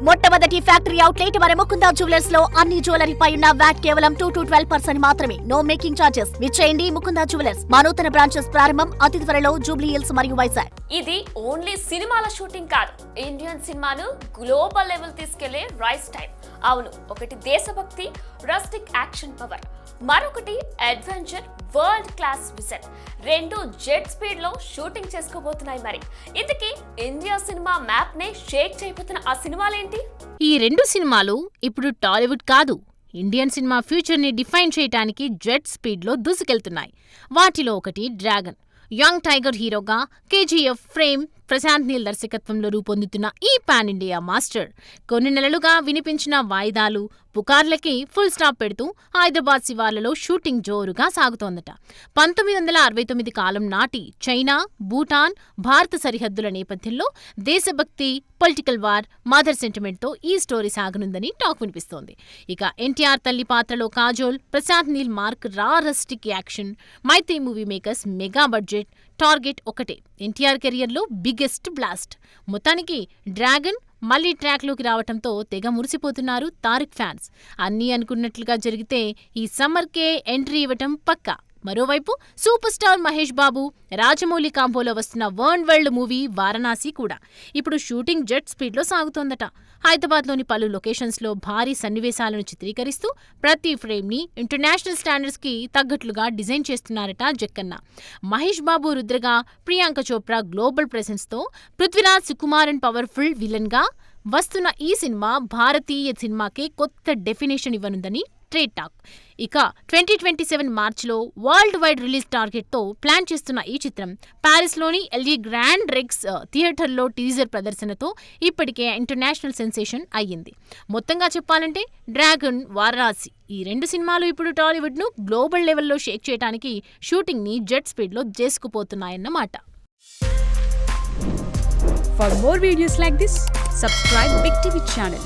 మొట్టమొదటి factory outlet మన Mukunda jewellers లో అన్ని జ్యువెలరీ పై ఉన్న వ్యాట్ కేవలం 2 to 12% మాత్రమే. No making charges. విచ్చేయండి ముకుంద జ్యువెలర్స్. మా నూతన బ్రాంచెస్ ప్రారంభం అతి త్వరలో జూబ్లీ హిల్స్ మరియు వైజాగ్. ఇది ఓన్లీ సినిమాల షూటింగ్ కాదు, ఇండియన్ సినిమాను గ్లోబల్ లెవెల్ తీసుకెళ్లే రైస్ టైం. అవును, ఒకటి దేశభక్తి, రస్టిక్ యాక్షన్ పవర్, మరొకటి అడ్వెంచర్ వరల్డ్ క్లాస్ విజన్. రెండు జెట్ స్పీడ్ లో షూటింగ్ చేసుకోబోతున్నాయి. మరి ఇంతకీ ఇండియా సినిమా మ్యాప్ నే షేక్ చేయబోతున్న ఆ సినిమాలేంటి? ఈ రెండు సినిమాలు ఇప్పుడు టాలీవుడ్ కాదు, ఇండియన్ సినిమా ఫ్యూచర్ ని డిఫైన్ చేయడానికి జెట్ స్పీడ్ లో దూసుకెళ్తున్నాయి. వాటిలో ఒకటి డ్రాగన్. యంగ్ టైగర్ హీరోగా కేజీఎఫ్ ఫ్రేమ్ ప్రశాంత్ నీల్ దర్శకత్వంలో రూపొందుతున్న ఈ పాన్ ఇండియా మాస్టర్ కొన్ని నెలలుగా వినిపించిన వాయిదాలు, పుకార్లకి ఫుల్ స్టాప్ పెడుతూ హైదరాబాద్ శివార్లలో షూటింగ్ జోరుగా సాగుతోందట. 1969 కాలం నాటి చైనా, భూటాన్, భారత సరిహద్దుల నేపథ్యంలో దేశభక్తి, పొలిటికల్ వార్, మదర్ సెంటిమెంట్తో ఈ స్టోరీ సాగనుందని టాక్ వినిపిస్తోంది. ఇక ఎన్టీఆర్ తల్లి పాత్రలో Kajol, Prashanth Neel mark raw rustic action. Mythri movie makers mega budget, target ఒకటే, ఎన్టీఆర్ కెరియర్లో బిగ్గెస్ట్ బ్లాస్ట్. మొత్తానికి డ్రాగన్ మళ్లీ ట్రాక్లోకి రావటంతో తెగ మురిసిపోతున్నారు తారక్ ఫ్యాన్స్. అన్నీ అనుకున్నట్లుగా జరిగితే ఈ సమ్మర్కే ఎంట్రీ ఇవ్వటం పక్కా. మరోవైపు సూపర్ స్టార్ మహేష్ బాబు, రాజమౌళి కాంబోలో వస్తున్న వరల్డ్ మూవీ వారణాసి కూడా ఇప్పుడు షూటింగ్ జెట్ స్పీడ్లో సాగుతోందట. హైదరాబాద్లోని పలు లొకేషన్స్లో భారీ సన్నివేశాలను చిత్రీకరిస్తూ ప్రతి ఫ్రేమ్ని ఇంటర్నేషనల్ స్టాండర్డ్స్కి తగ్గట్లుగా డిజైన్ చేస్తున్నారట జక్కన్న. మహేష్ బాబు రుద్రగా, ప్రియాంక చోప్రా గ్లోబల్ ప్రెసెన్స్తో, పృథ్వీరాజ్ సుకుమారన్ పవర్ఫుల్ విలన్గా వస్తున్న ఈ సినిమా భారతీయ సినిమాకే కొత్త డెఫినేషన్ ఇవ్వనుందని ట్రేడ్ టాక్. ఇక 2027 మార్చిలో వరల్డ్ వైడ్ రిలీజ్ టార్గెట్తో ప్లాన్ చేస్తున్న ఈ చిత్రం ప్యారిస్లోని ఎల్ఈ గ్రాండ్ రెక్స్ థియేటర్లో టీజర్ ప్రదర్శనతో ఇప్పటికే ఇంటర్నేషనల్ సెన్సేషన్ అయ్యింది. మొత్తంగా చెప్పాలంటే డ్రాగన్, వారణాసి ఈ రెండు సినిమాలు ఇప్పుడు టాలీవుడ్ను గ్లోబల్ లెవెల్లో షేక్ చేయడానికి షూటింగ్ని జెట్ స్పీడ్లో చేసుకుపోతున్నాయన్నమాట. For more videos like this, subscribe Big TV channel.